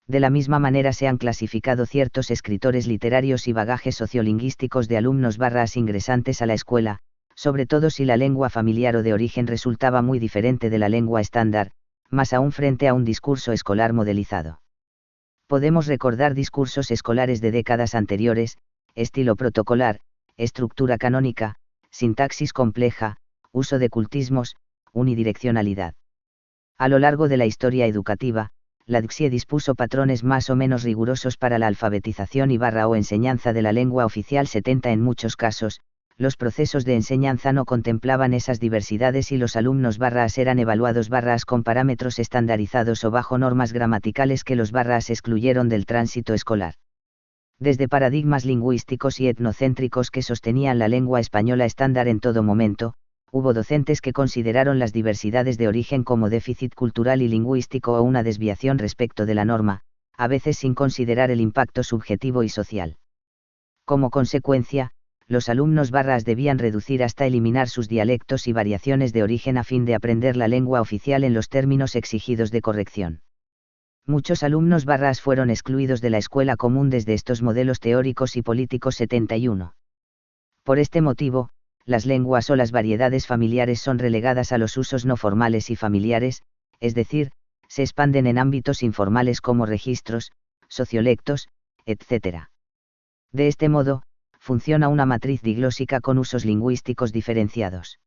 De la misma manera se han clasificado ciertos escritores literarios y bagajes sociolingüísticos de alumnos/as ingresantes a la escuela, sobre todo si la lengua familiar o de origen resultaba muy diferente de la lengua estándar, más aún frente a un discurso escolar modelizado. Podemos recordar discursos escolares de décadas anteriores: estilo protocolar, estructura canónica, sintaxis compleja, uso de cultismos, unidireccionalidad. A lo largo de la historia educativa, la DICSIE dispuso patrones más o menos rigurosos para la alfabetización o enseñanza de la lengua oficial. En muchos casos, los procesos de enseñanza no contemplaban esas diversidades y los alumnos/as eran evaluados con parámetros estandarizados o bajo normas gramaticales que los excluyeron del tránsito escolar. Desde paradigmas lingüísticos y etnocéntricos que sostenían la lengua española estándar en todo momento, hubo docentes que consideraron las diversidades de origen como déficit cultural y lingüístico o una desviación respecto de la norma, a veces sin considerar el impacto subjetivo y social. Como consecuencia, los alumnos/as debían reducir hasta eliminar sus dialectos y variaciones de origen a fin de aprender la lengua oficial en los términos exigidos de corrección. Muchos alumnos/as fueron excluidos de la escuela común desde estos modelos teóricos y políticos. 71. Por este motivo, las lenguas o las variedades familiares son relegadas a los usos no formales y familiares, es decir, se expanden en ámbitos informales como registros, sociolectos, etc. De este modo, funciona una matriz diglósica con usos lingüísticos diferenciados.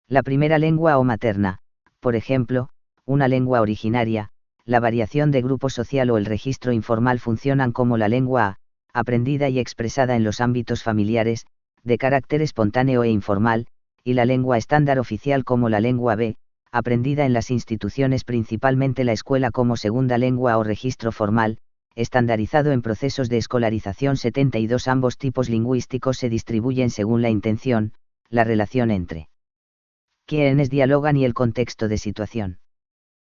La primera lengua o materna, por ejemplo, una lengua originaria, la variación de grupo social o el registro informal funcionan como la lengua A, aprendida y expresada en los ámbitos familiares, de carácter espontáneo e informal, y la lengua estándar oficial como la lengua B, aprendida en las instituciones principalmente la escuela como segunda lengua o registro formal, estandarizado en procesos de escolarización. 72. Ambos tipos lingüísticos se distribuyen según la intención, la relación entre quienes dialogan y el contexto de situación.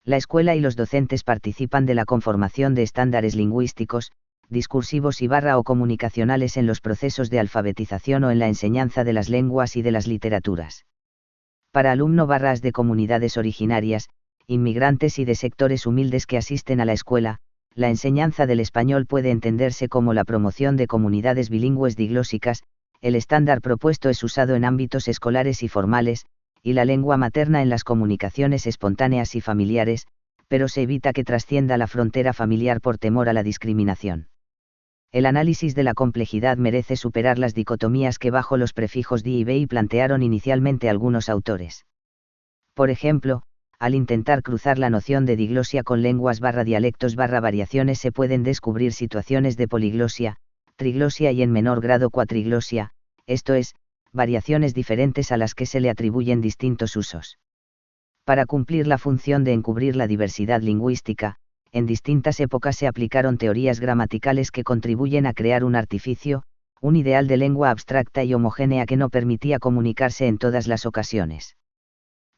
La escuela y los docentes participan de la conformación de estándares lingüísticos, discursivos y o comunicacionales en los procesos de alfabetización o en la enseñanza de las lenguas y de las literaturas. Para alumno/as de comunidades originarias, inmigrantes y de sectores humildes que asisten a la escuela, la enseñanza del español puede entenderse como la promoción de comunidades bilingües diglósicas. El estándar propuesto es usado en ámbitos escolares y formales, y la lengua materna en las comunicaciones espontáneas y familiares, pero se evita que trascienda la frontera familiar por temor a la discriminación. El análisis de la complejidad merece superar las dicotomías que bajo los prefijos di y bi plantearon inicialmente algunos autores. Por ejemplo, al intentar cruzar la noción de diglosia con lenguas dialectos variaciones se pueden descubrir situaciones de poliglosia, triglosia y en menor grado cuatriglosia, esto es, variaciones diferentes a las que se le atribuyen distintos usos. Para cumplir la función de encubrir la diversidad lingüística, en distintas épocas se aplicaron teorías gramaticales que contribuyen a crear un artificio, un ideal de lengua abstracta y homogénea que no permitía comunicarse en todas las ocasiones.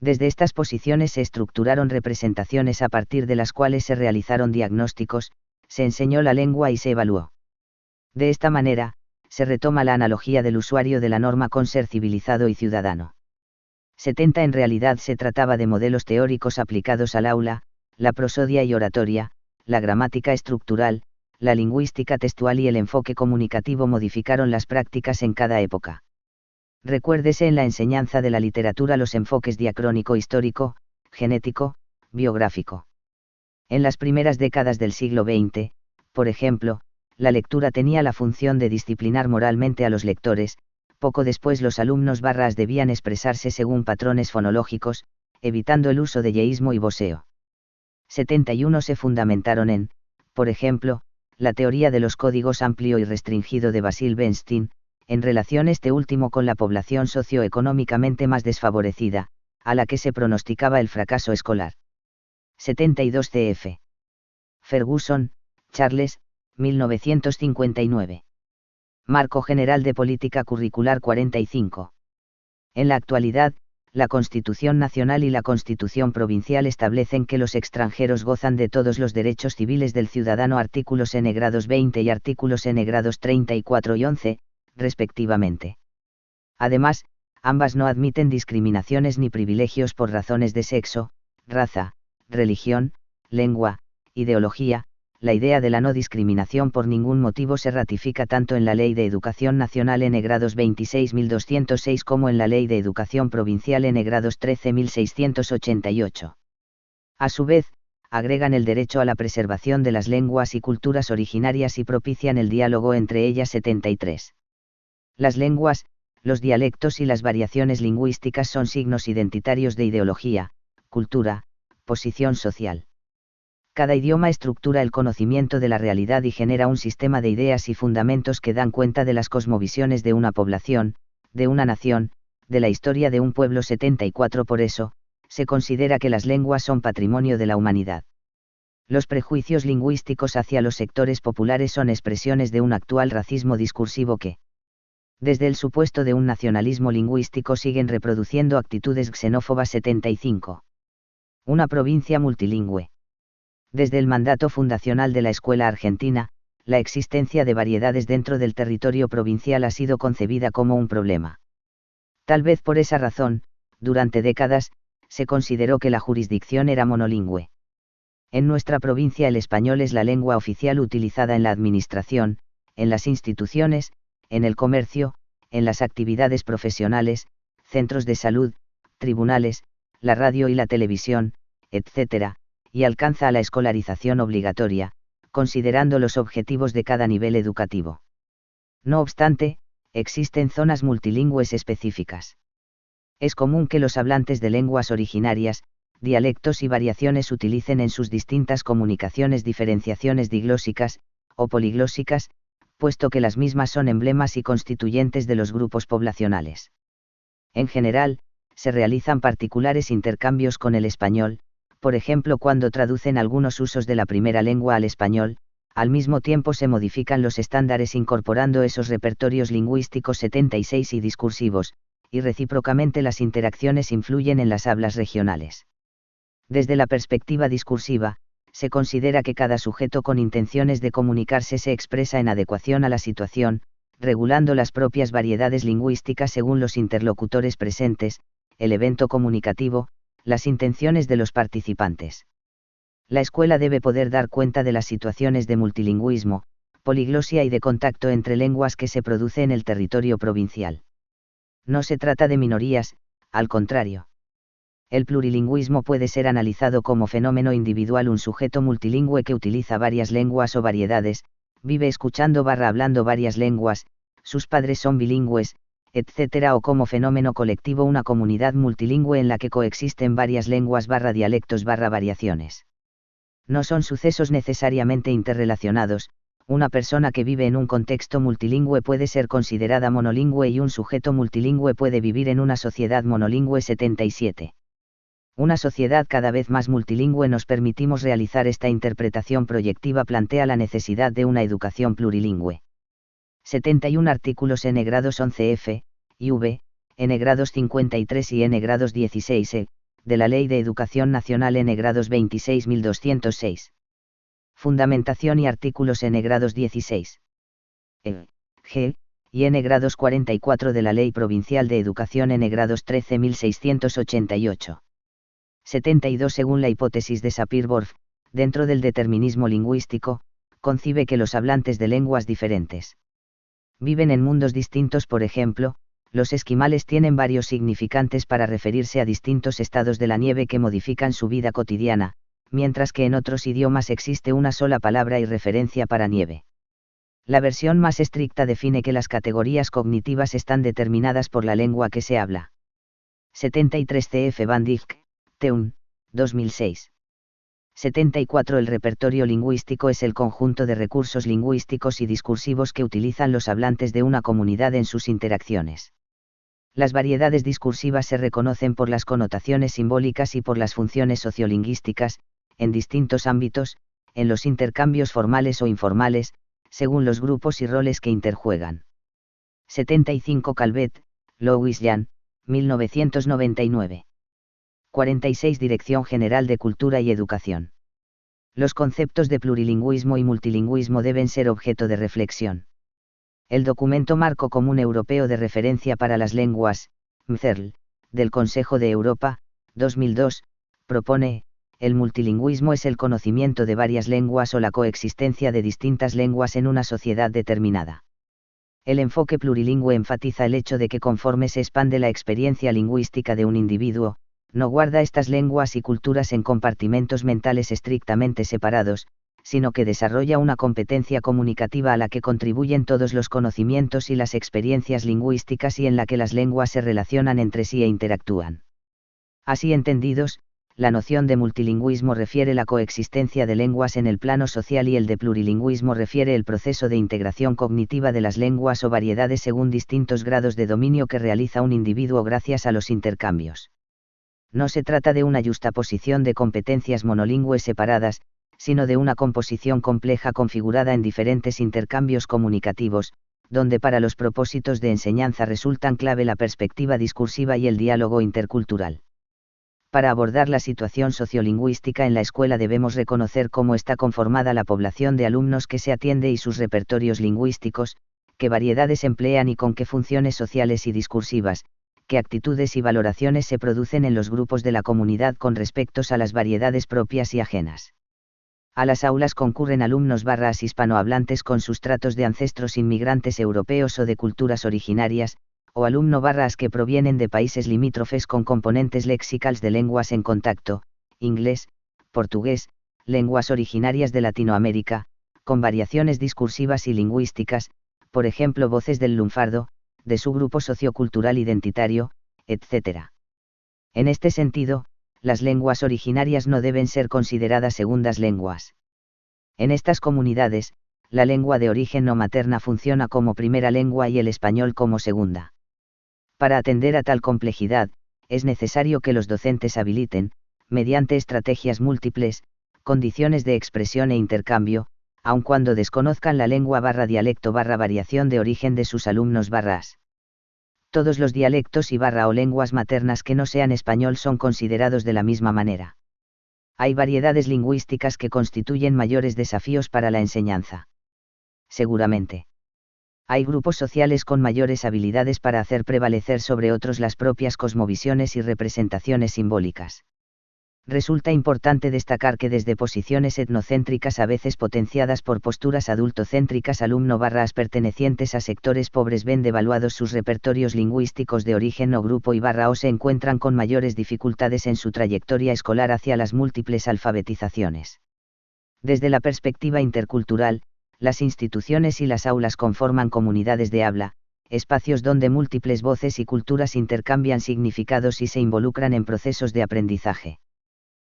Desde estas posiciones se estructuraron representaciones a partir de las cuales se realizaron diagnósticos, se enseñó la lengua y se evaluó. De esta manera, se retoma la analogía del usuario de la norma con ser civilizado y ciudadano. 70. En realidad se trataba de modelos teóricos aplicados al aula, la prosodia y oratoria, la gramática estructural, la lingüística textual y el enfoque comunicativo modificaron las prácticas en cada época. Recuérdese en la enseñanza de la literatura los enfoques diacrónico histórico, genético, biográfico. En las primeras décadas del siglo XX, por ejemplo, la lectura tenía la función de disciplinar moralmente a los lectores. Poco después los alumnos/as debían expresarse según patrones fonológicos, evitando el uso de yeísmo y voseo. 71. Se fundamentaron en, por ejemplo, la teoría de los códigos amplio y restringido de Basil Bernstein, en relación este último con la población socioeconómicamente más desfavorecida, a la que se pronosticaba el fracaso escolar. 72. Cf. Ferguson, Charles, 1959. Marco General de Política Curricular 45. En la actualidad, la Constitución Nacional y la Constitución Provincial establecen que los extranjeros gozan de todos los derechos civiles del ciudadano, artículos n-grados 20 y artículos n-grados 34 y 11, respectivamente. Además, ambas no admiten discriminaciones ni privilegios por razones de sexo, raza, religión, lengua, ideología, la idea de la no discriminación por ningún motivo se ratifica tanto en la Ley de Educación Nacional N grados 26.206 como en la Ley de Educación Provincial N grados 13.688. A su vez, agregan el derecho a la preservación de las lenguas y culturas originarias y propician el diálogo entre ellas 73. Las lenguas, los dialectos y las variaciones lingüísticas son signos identitarios de ideología, cultura, posición social. Cada idioma estructura el conocimiento de la realidad y genera un sistema de ideas y fundamentos que dan cuenta de las cosmovisiones de una población, de una nación, de la historia de un pueblo 74. Por eso, se considera que las lenguas son patrimonio de la humanidad. Los prejuicios lingüísticos hacia los sectores populares son expresiones de un actual racismo discursivo que, desde el supuesto de un nacionalismo lingüístico, siguen reproduciendo actitudes xenófobas 75. Una provincia multilingüe. Desde el mandato fundacional de la escuela argentina, la existencia de variedades dentro del territorio provincial ha sido concebida como un problema. Tal vez por esa razón, durante décadas, se consideró que la jurisdicción era monolingüe. En nuestra provincia el español es la lengua oficial utilizada en la administración, en las instituciones, en el comercio, en las actividades profesionales, centros de salud, tribunales, la radio y la televisión, etc., y alcanza a la escolarización obligatoria, considerando los objetivos de cada nivel educativo. No obstante, existen zonas multilingües específicas. Es común que los hablantes de lenguas originarias, dialectos y variaciones utilicen en sus distintas comunicaciones diferenciaciones diglósicas, o poliglósicas, puesto que las mismas son emblemas y constituyentes de los grupos poblacionales. En general, se realizan particulares intercambios con el español, por ejemplo cuando traducen algunos usos de la primera lengua al español, al mismo tiempo se modifican los estándares incorporando esos repertorios lingüísticos 76 y discursivos, y recíprocamente las interacciones influyen en las hablas regionales. Desde la perspectiva discursiva, se considera que cada sujeto con intenciones de comunicarse se expresa en adecuación a la situación, regulando las propias variedades lingüísticas según los interlocutores presentes, el evento comunicativo, las intenciones de los participantes. La escuela debe poder dar cuenta de las situaciones de multilingüismo, poliglosia y de contacto entre lenguas que se produce en el territorio provincial. No se trata de minorías, al contrario. El plurilingüismo puede ser analizado como fenómeno individual, un sujeto multilingüe que utiliza varias lenguas o variedades, vive escuchando hablando varias lenguas, sus padres son bilingües, etc. o como fenómeno colectivo, una comunidad multilingüe en la que coexisten varias lenguas dialectos variaciones. No son sucesos necesariamente interrelacionados. Una persona que vive en un contexto multilingüe puede ser considerada monolingüe y un sujeto multilingüe puede vivir en una sociedad monolingüe 77. Una sociedad cada vez más multilingüe nos permitimos realizar esta interpretación proyectiva plantea la necesidad de una educación plurilingüe. 71 artículos N grados 11F, y V, N grados 53 y N grados 16E, de la Ley de Educación Nacional N grados 26.206. Fundamentación y artículos N grados 16. E, G, y N grados 44 de la Ley Provincial de Educación N grados 13.688. 72 Según la hipótesis de Sapir-Whorf, dentro del determinismo lingüístico, concibe que los hablantes de lenguas diferentes viven en mundos distintos. Por ejemplo, los esquimales tienen varios significantes para referirse a distintos estados de la nieve que modifican su vida cotidiana, mientras que en otros idiomas existe una sola palabra y referencia para nieve. La versión más estricta define que las categorías cognitivas están determinadas por la lengua que se habla. 73 C.F. Van Dijk, Teun, 2006. 74 El repertorio lingüístico es el conjunto de recursos lingüísticos y discursivos que utilizan los hablantes de una comunidad en sus interacciones. Las variedades discursivas se reconocen por las connotaciones simbólicas y por las funciones sociolingüísticas, en distintos ámbitos, en los intercambios formales o informales, según los grupos y roles que interjuegan. 75 Calvet, Louis Jan, 1999. 46 Dirección General de Cultura y Educación. Los conceptos de plurilingüismo y multilingüismo deben ser objeto de reflexión. El documento Marco Común Europeo de Referencia para las Lenguas, MCERL, del Consejo de Europa, 2002, propone, el multilingüismo es el conocimiento de varias lenguas o la coexistencia de distintas lenguas en una sociedad determinada. El enfoque plurilingüe enfatiza el hecho de que conforme se expande la experiencia lingüística de un individuo, no guarda estas lenguas y culturas en compartimentos mentales estrictamente separados, sino que desarrolla una competencia comunicativa a la que contribuyen todos los conocimientos y las experiencias lingüísticas y en la que las lenguas se relacionan entre sí e interactúan. Así entendidos, la noción de multilingüismo refiere la coexistencia de lenguas en el plano social y el de plurilingüismo refiere el proceso de integración cognitiva de las lenguas o variedades según distintos grados de dominio que realiza un individuo gracias a los intercambios. No se trata de una yuxtaposición de competencias monolingües separadas, sino de una composición compleja configurada en diferentes intercambios comunicativos, donde para los propósitos de enseñanza resultan clave la perspectiva discursiva y el diálogo intercultural. Para abordar la situación sociolingüística en la escuela debemos reconocer cómo está conformada la población de alumnos que se atiende y sus repertorios lingüísticos, qué variedades emplean y con qué funciones sociales y discursivas, qué actitudes y valoraciones se producen en los grupos de la comunidad con respecto a las variedades propias y ajenas. A las aulas concurren alumnos hispanohablantes con sustratos de ancestros inmigrantes europeos o de culturas originarias, o alumno que provienen de países limítrofes con componentes lexicales de lenguas en contacto, inglés, portugués, lenguas originarias de Latinoamérica, con variaciones discursivas y lingüísticas, por ejemplo voces del lunfardo, de su grupo sociocultural identitario, etc. En este sentido, las lenguas originarias no deben ser consideradas segundas lenguas. En estas comunidades, la lengua de origen no materna funciona como primera lengua y el español como segunda. Para atender a tal complejidad, es necesario que los docentes habiliten, mediante estrategias múltiples, condiciones de expresión e intercambio, aun cuando desconozcan la lengua dialecto variación de origen de sus alumnos Todos los dialectos y o lenguas maternas que no sean español son considerados de la misma manera. Hay variedades lingüísticas que constituyen mayores desafíos para la enseñanza. Seguramente. Hay grupos sociales con mayores habilidades para hacer prevalecer sobre otros las propias cosmovisiones y representaciones simbólicas. Resulta importante destacar que desde posiciones etnocéntricas a veces potenciadas por posturas adultocéntricas alumno pertenecientes a sectores pobres ven devaluados sus repertorios lingüísticos de origen o grupo y o se encuentran con mayores dificultades en su trayectoria escolar hacia las múltiples alfabetizaciones. Desde la perspectiva intercultural, las instituciones y las aulas conforman comunidades de habla, espacios donde múltiples voces y culturas intercambian significados y se involucran en procesos de aprendizaje.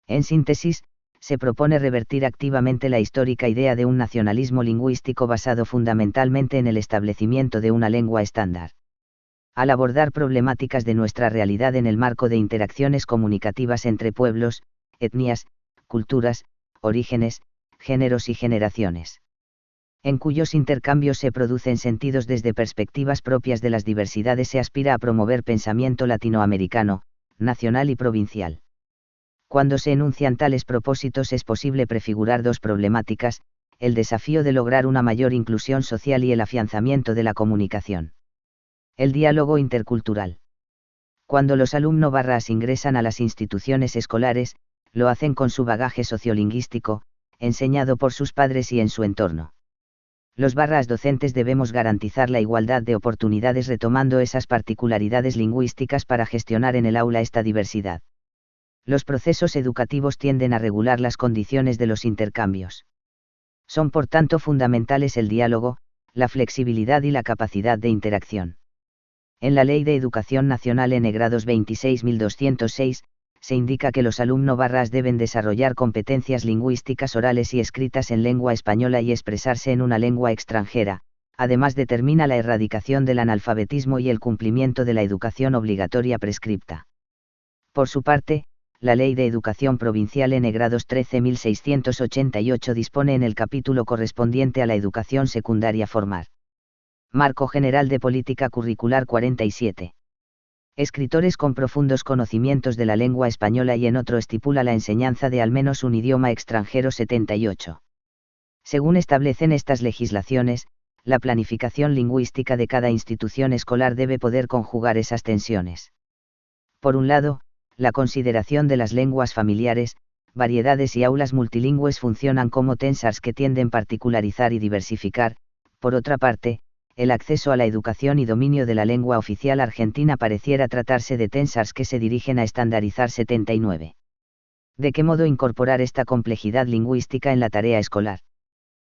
En síntesis, se propone revertir activamente la histórica idea de un nacionalismo lingüístico basado fundamentalmente en el establecimiento de una lengua estándar. Al abordar problemáticas de nuestra realidad en el marco de interacciones comunicativas entre pueblos, etnias, culturas, orígenes, géneros y generaciones, en cuyos intercambios se producen sentidos desde perspectivas propias de las diversidades, se aspira a promover pensamiento latinoamericano, nacional y provincial. Cuando se enuncian tales propósitos es posible prefigurar dos problemáticas: el desafío de lograr una mayor inclusión social y el afianzamiento de la comunicación. El diálogo intercultural. Cuando los alumnos ingresan a las instituciones escolares, lo hacen con su bagaje sociolingüístico, enseñado por sus padres y en su entorno. Los docentes debemos garantizar la igualdad de oportunidades retomando esas particularidades lingüísticas para gestionar en el aula esta diversidad. Los procesos educativos tienden a regular las condiciones de los intercambios. Son por tanto fundamentales el diálogo, la flexibilidad y la capacidad de interacción. En la Ley de Educación Nacional N. grados 26.206, se indica que los alumnos deben desarrollar competencias lingüísticas orales y escritas en lengua española y expresarse en una lengua extranjera. Además determina la erradicación del analfabetismo y el cumplimiento de la educación obligatoria prescripta. Por su parte, la Ley de Educación Provincial N. grados 13.688 dispone en el capítulo correspondiente a la educación secundaria formal. Marco General de Política Curricular 47. Escritores con profundos conocimientos de la lengua española y en otro estipula la enseñanza de al menos un idioma extranjero 78. Según establecen estas legislaciones, la planificación lingüística de cada institución escolar debe poder conjugar esas tensiones. Por un lado, la consideración de las lenguas familiares, variedades y aulas multilingües funcionan como tensars que tienden a particularizar y diversificar. Por otra parte, el acceso a la educación y dominio de la lengua oficial argentina pareciera tratarse de tensars que se dirigen a estandarizar. 79. ¿De qué modo incorporar esta complejidad lingüística en la tarea escolar?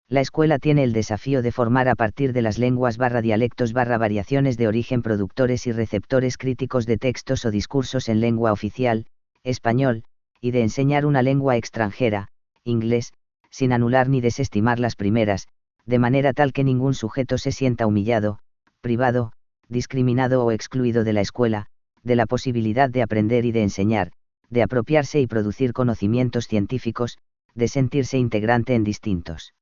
La escuela tiene el desafío de formar a partir de las lenguas dialectos variaciones de origen productores y receptores críticos de textos o discursos en lengua oficial, español, y de enseñar una lengua extranjera, inglés, sin anular ni desestimar las primeras, de manera tal que ningún sujeto se sienta humillado, privado, discriminado o excluido de la escuela, de la posibilidad de aprender y de enseñar, de apropiarse y producir conocimientos científicos, de sentirse integrante en distintos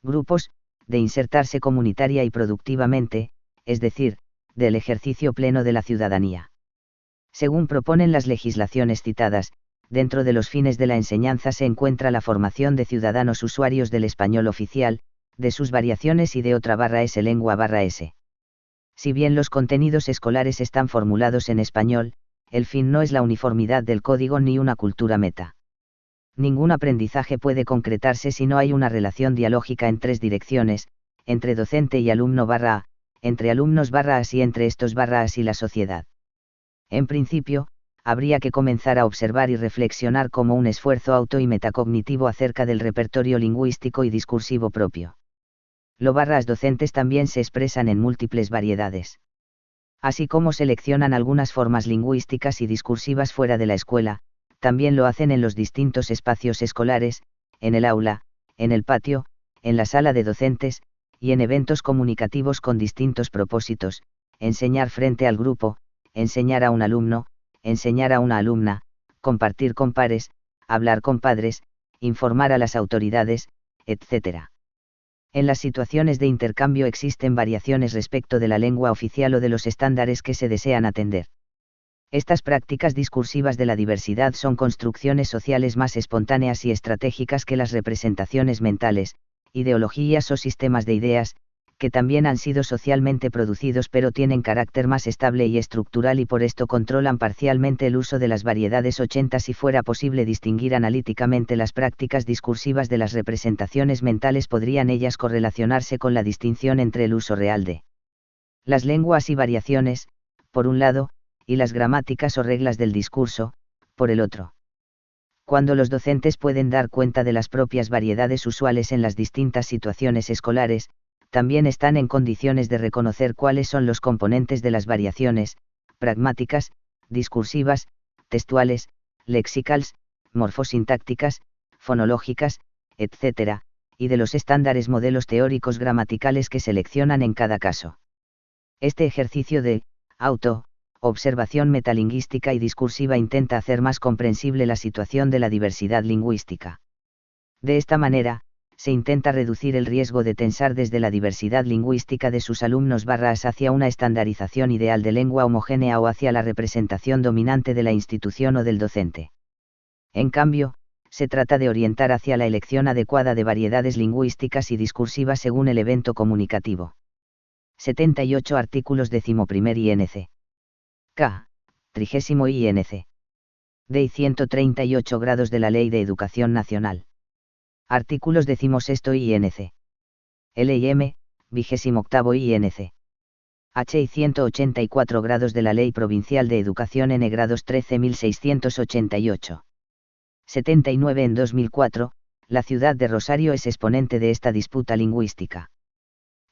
grupos, de insertarse comunitaria y productivamente, es decir, del ejercicio pleno de la ciudadanía. Según proponen las legislaciones citadas, dentro de los fines de la enseñanza se encuentra la formación de ciudadanos usuarios del español oficial, de sus variaciones y de otra /s lengua /s. Si bien los contenidos escolares están formulados en español, el fin no es la uniformidad del código ni una cultura meta. Ningún aprendizaje puede concretarse si no hay una relación dialógica en tres direcciones, entre docente y alumno /a, entre alumnos /as y entre estos /as y la sociedad. En principio, habría que comenzar a observar y reflexionar como un esfuerzo auto y metacognitivo acerca del repertorio lingüístico y discursivo propio. Los docentes también se expresan en múltiples variedades. Así como seleccionan algunas formas lingüísticas y discursivas fuera de la escuela, también lo hacen en los distintos espacios escolares, en el aula, en el patio, en la sala de docentes, y en eventos comunicativos con distintos propósitos: enseñar frente al grupo, enseñar a un alumno, enseñar a una alumna, compartir con pares, hablar con padres, informar a las autoridades, etc. En las situaciones de intercambio existen variaciones respecto de la lengua oficial o de los estándares que se desean atender. Estas prácticas discursivas de la diversidad son construcciones sociales más espontáneas y estratégicas que las representaciones mentales, ideologías o sistemas de ideas, que también han sido socialmente producidos pero tienen carácter más estable y estructural y por esto controlan parcialmente el uso de las variedades. 80. Si fuera posible distinguir analíticamente las prácticas discursivas de las representaciones mentales, podrían ellas correlacionarse con la distinción entre el uso real de las lenguas y variaciones, por un lado, y las gramáticas o reglas del discurso, por el otro. Cuando los docentes pueden dar cuenta de las propias variedades usuales en las distintas situaciones escolares, también están en condiciones de reconocer cuáles son los componentes de las variaciones, pragmáticas, discursivas, textuales, lexicales, morfosintácticas, fonológicas, etc., y de los estándares modelos teóricos gramaticales que seleccionan en cada caso. Este ejercicio de observación metalingüística y discursiva intenta hacer más comprensible la situación de la diversidad lingüística. De esta manera, se intenta reducir el riesgo de tensar desde la diversidad lingüística de sus alumnos hacia una estandarización ideal de lengua homogénea o hacia la representación dominante de la institución o del docente. En cambio, se trata de orientar hacia la elección adecuada de variedades lingüísticas y discursivas según el evento comunicativo. 78 artículos 11º INC. K. 30 INC. Dei 138 grados de la Ley de Educación Nacional. Artículos 16 INC. LIM, 28 INC. H y 184 grados de la Ley Provincial de Educación N grados 13.688. 79. En 2004, la ciudad de Rosario es exponente de esta disputa lingüística.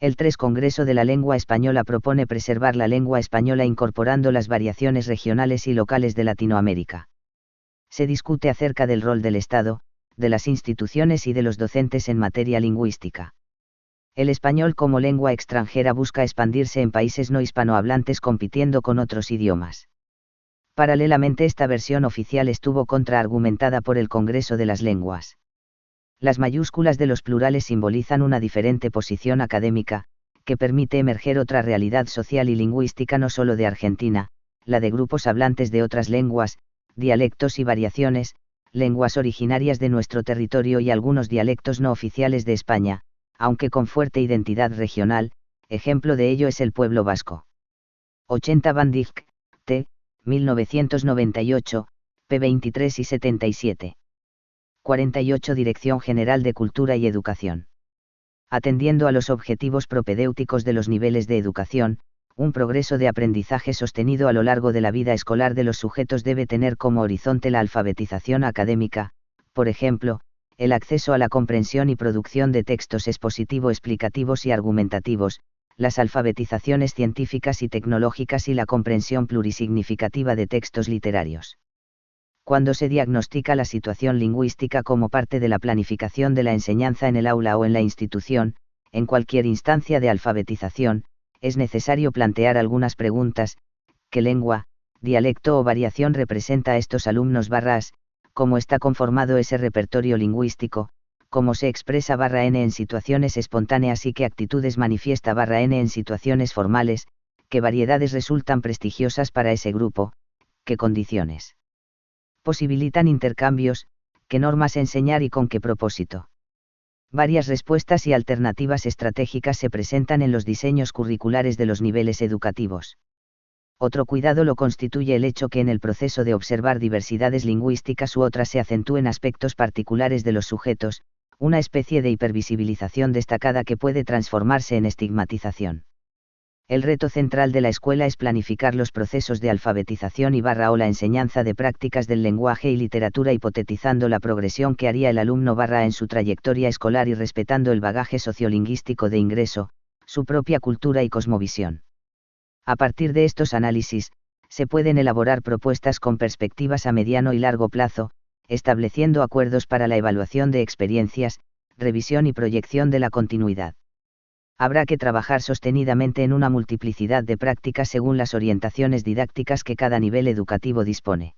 El 3 Congreso de la Lengua Española propone preservar la lengua española incorporando las variaciones regionales y locales de Latinoamérica. Se discute acerca del rol del Estado, de las instituciones y de los docentes en materia lingüística. El español como lengua extranjera busca expandirse en países no hispanohablantes compitiendo con otros idiomas. Paralelamente, esta versión oficial estuvo contraargumentada por el Congreso de las Lenguas. Las mayúsculas de los plurales simbolizan una diferente posición académica, que permite emerger otra realidad social y lingüística no solo de Argentina, la de grupos hablantes de otras lenguas, dialectos y variaciones, lenguas originarias de nuestro territorio y algunos dialectos no oficiales de España, aunque con fuerte identidad regional. Ejemplo de ello es el pueblo vasco. 80 Van Dijk, T. 1998, p. 23 y 77. 48 Dirección General de Cultura y Educación. Atendiendo a los objetivos propedéuticos de los niveles de educación, un progreso de aprendizaje sostenido a lo largo de la vida escolar de los sujetos debe tener como horizonte la alfabetización académica, por ejemplo, el acceso a la comprensión y producción de textos expositivo-explicativos y argumentativos, las alfabetizaciones científicas y tecnológicas y la comprensión plurisignificativa de textos literarios. Cuando se diagnostica la situación lingüística como parte de la planificación de la enseñanza en el aula o en la institución, en cualquier instancia de alfabetización, es necesario plantear algunas preguntas: ¿qué lengua, dialecto o variación representa a estos alumnos /as? ¿Cómo está conformado ese repertorio lingüístico? ¿Cómo se expresa /n en situaciones espontáneas y qué actitudes manifiesta /n en situaciones formales? ¿Qué variedades resultan prestigiosas para ese grupo? ¿Qué condiciones posibilitan intercambios? ¿Qué normas enseñar y con qué propósito? Varias respuestas y alternativas estratégicas se presentan en los diseños curriculares de los niveles educativos. Otro cuidado lo constituye el hecho que en el proceso de observar diversidades lingüísticas u otras se acentúen aspectos particulares de los sujetos, una especie de hipervisibilización destacada que puede transformarse en estigmatización. El reto central de la escuela es planificar los procesos de alfabetización y o la enseñanza de prácticas del lenguaje y literatura hipotetizando la progresión que haría el alumno en su trayectoria escolar y respetando el bagaje sociolingüístico de ingreso, su propia cultura y cosmovisión. A partir de estos análisis, se pueden elaborar propuestas con perspectivas a mediano y largo plazo, estableciendo acuerdos para la evaluación de experiencias, revisión y proyección de la continuidad. Habrá que trabajar sostenidamente en una multiplicidad de prácticas según las orientaciones didácticas que cada nivel educativo dispone.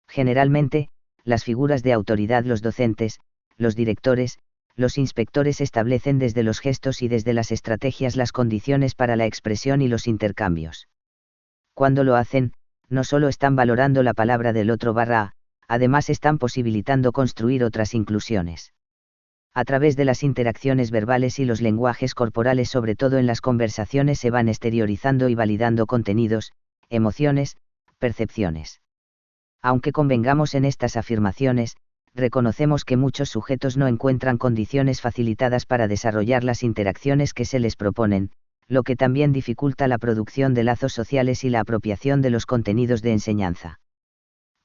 Generalmente, las figuras de autoridad, los docentes, los directores, los inspectores establecen desde los gestos y desde las estrategias las condiciones para la expresión y los intercambios. Cuando lo hacen, no solo están valorando la palabra del otro además están posibilitando construir otras inclusiones. A través de las interacciones verbales y los lenguajes corporales, sobre todo en las conversaciones, se van exteriorizando y validando contenidos, emociones, percepciones. Aunque convengamos en estas afirmaciones, reconocemos que muchos sujetos no encuentran condiciones facilitadas para desarrollar las interacciones que se les proponen, lo que también dificulta la producción de lazos sociales y la apropiación de los contenidos de enseñanza.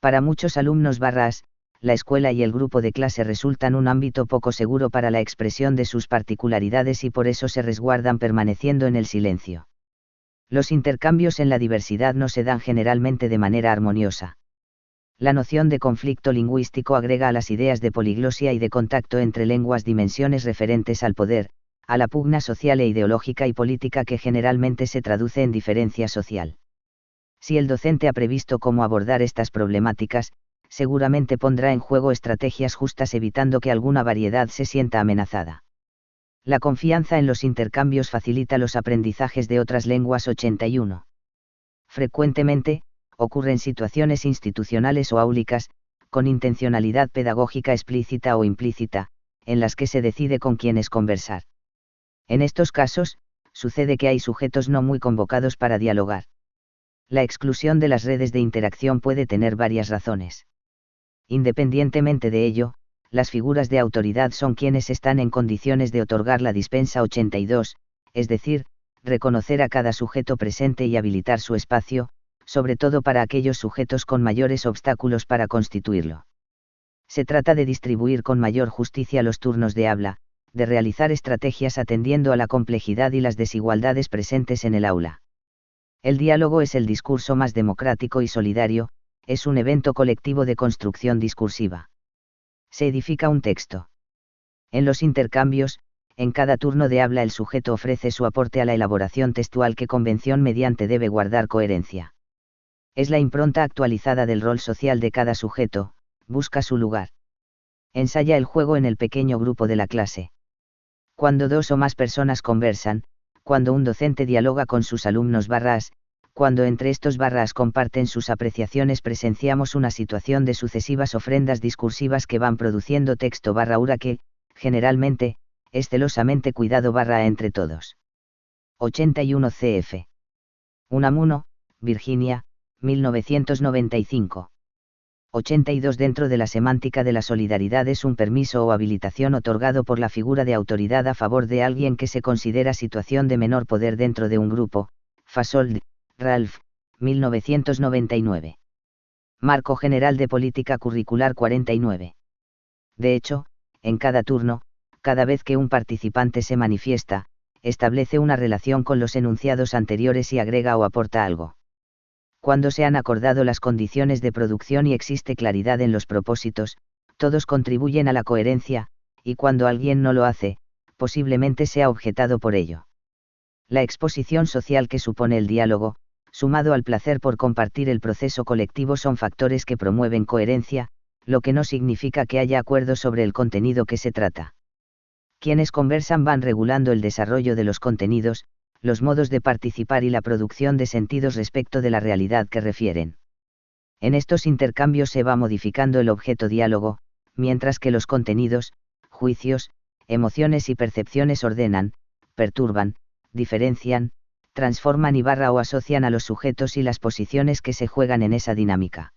Para muchos alumnos la escuela y el grupo de clase resultan un ámbito poco seguro para la expresión de sus particularidades y por eso se resguardan permaneciendo en el silencio. Los intercambios en la diversidad no se dan generalmente de manera armoniosa. La noción de conflicto lingüístico agrega a las ideas de poliglosia y de contacto entre lenguas dimensiones referentes al poder, a la pugna social e ideológica y política que generalmente se traduce en diferencia social. Si el docente ha previsto cómo abordar estas problemáticas, seguramente pondrá en juego estrategias justas evitando que alguna variedad se sienta amenazada. La confianza en los intercambios facilita los aprendizajes de otras lenguas. 81. Frecuentemente, ocurren situaciones institucionales o áulicas, con intencionalidad pedagógica explícita o implícita, en las que se decide con quiénes conversar. En estos casos, sucede que hay sujetos no muy convocados para dialogar. La exclusión de las redes de interacción puede tener varias razones. Independientemente de ello, las figuras de autoridad son quienes están en condiciones de otorgar la dispensa. 82, es decir, reconocer a cada sujeto presente y habilitar su espacio, sobre todo para aquellos sujetos con mayores obstáculos para constituirlo. Se trata de distribuir con mayor justicia los turnos de habla, de realizar estrategias atendiendo a la complejidad y las desigualdades presentes en el aula. El diálogo es el discurso más democrático y solidario, es un evento colectivo de construcción discursiva. Se edifica un texto. En los intercambios, en cada turno de habla el sujeto ofrece su aporte a la elaboración textual que convención mediante debe guardar coherencia. Es la impronta actualizada del rol social de cada sujeto, busca su lugar. Ensaya el juego en el pequeño grupo de la clase. Cuando dos o más personas conversan, cuando un docente dialoga con sus alumnos cuando entre estos comparten sus apreciaciones, presenciamos una situación de sucesivas ofrendas discursivas que van produciendo texto ura que, generalmente, es celosamente cuidado entre todos. 81 cf. Unamuno, Virginia, 1995. 82. Dentro de la semántica de la solidaridad es un permiso o habilitación otorgado por la figura de autoridad a favor de alguien que se considera situación de menor poder dentro de un grupo. Fasold, Ralph, 1999. Marco General de Política Curricular 49. De hecho, en cada turno, cada vez que un participante se manifiesta, establece una relación con los enunciados anteriores y agrega o aporta algo. Cuando se han acordado las condiciones de producción y existe claridad en los propósitos, todos contribuyen a la coherencia, y cuando alguien no lo hace, posiblemente sea objetado por ello. La exposición social que supone el diálogo, sumado al placer por compartir el proceso colectivo, son factores que promueven coherencia, lo que no significa que haya acuerdo sobre el contenido que se trata. Quienes conversan van regulando el desarrollo de los contenidos, los modos de participar y la producción de sentidos respecto de la realidad que refieren. En estos intercambios se va modificando el objeto diálogo, mientras que los contenidos, juicios, emociones y percepciones ordenan, perturban, diferencian, transforman y o asocian a los sujetos y las posiciones que se juegan en esa dinámica.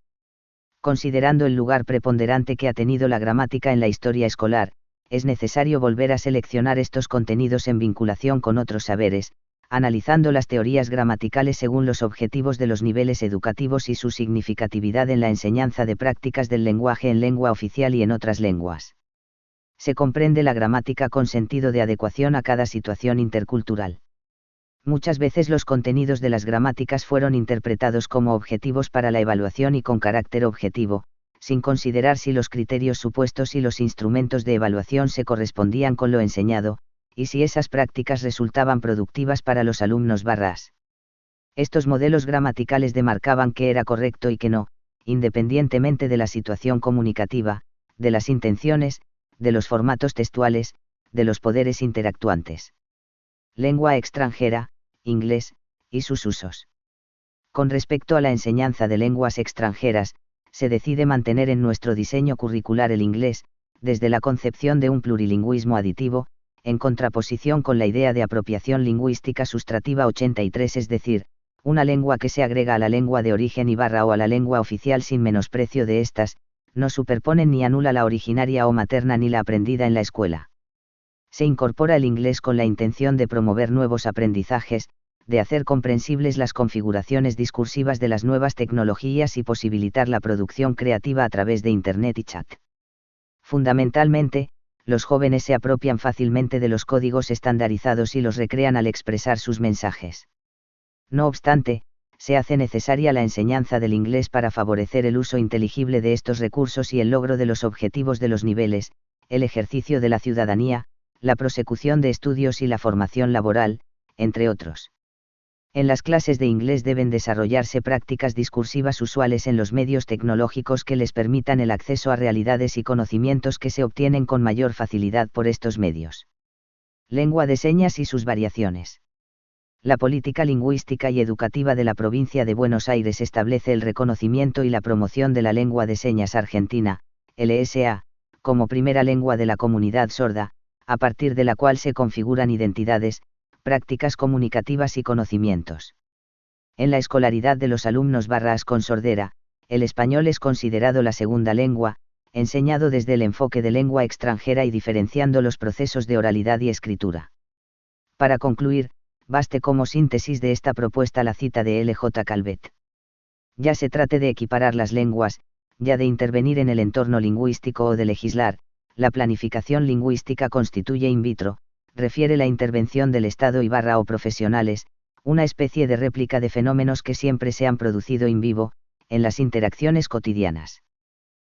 Considerando el lugar preponderante que ha tenido la gramática en la historia escolar, es necesario volver a seleccionar estos contenidos en vinculación con otros saberes, analizando las teorías gramaticales según los objetivos de los niveles educativos y su significatividad en la enseñanza de prácticas del lenguaje en lengua oficial y en otras lenguas. Se comprende la gramática con sentido de adecuación a cada situación intercultural. Muchas veces los contenidos de las gramáticas fueron interpretados como objetivos para la evaluación y con carácter objetivo, sin considerar si los criterios supuestos y los instrumentos de evaluación se correspondían con lo enseñado, y si esas prácticas resultaban productivas para los alumnos. Estos modelos gramaticales demarcaban qué era correcto y qué no, independientemente de la situación comunicativa, de las intenciones, de los formatos textuales, de los poderes interactuantes. Lengua extranjera, inglés, y sus usos. Con respecto a la enseñanza de lenguas extranjeras, se decide mantener en nuestro diseño curricular el inglés, desde la concepción de un plurilingüismo aditivo, en contraposición con la idea de apropiación lingüística sustrativa 83, es decir, una lengua que se agrega a la lengua de origen y o a la lengua oficial sin menosprecio de estas, no superponen ni anula la originaria o materna ni la aprendida en la escuela. Se incorpora el inglés con la intención de promover nuevos aprendizajes, de hacer comprensibles las configuraciones discursivas de las nuevas tecnologías y posibilitar la producción creativa a través de Internet y chat. Fundamentalmente, los jóvenes se apropian fácilmente de los códigos estandarizados y los recrean al expresar sus mensajes. No obstante, se hace necesaria la enseñanza del inglés para favorecer el uso inteligible de estos recursos y el logro de los objetivos de los niveles, el ejercicio de la ciudadanía, la prosecución de estudios y la formación laboral, entre otros. En las clases de inglés deben desarrollarse prácticas discursivas usuales en los medios tecnológicos que les permitan el acceso a realidades y conocimientos que se obtienen con mayor facilidad por estos medios. Lengua de señas y sus variaciones. La política lingüística y educativa de la provincia de Buenos Aires establece el reconocimiento y la promoción de la lengua de señas argentina, LSA, como primera lengua de la comunidad sorda, a partir de la cual se configuran identidades, prácticas comunicativas y conocimientos. En la escolaridad de los alumnos con sordera, el español es considerado la segunda lengua, enseñado desde el enfoque de lengua extranjera y diferenciando los procesos de oralidad y escritura. Para concluir, baste como síntesis de esta propuesta la cita de L.J. Calvet. Ya se trate de equiparar las lenguas, ya de intervenir en el entorno lingüístico o de legislar, la planificación lingüística constituye in vitro, refiere la intervención del Estado y o profesionales, una especie de réplica de fenómenos que siempre se han producido in vivo, en las interacciones cotidianas.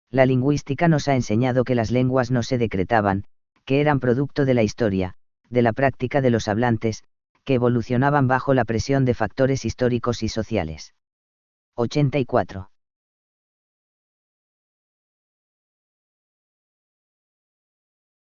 La lingüística nos ha enseñado que las lenguas no se decretaban, que eran producto de la historia, de la práctica de los hablantes, que evolucionaban bajo la presión de factores históricos y sociales. 84.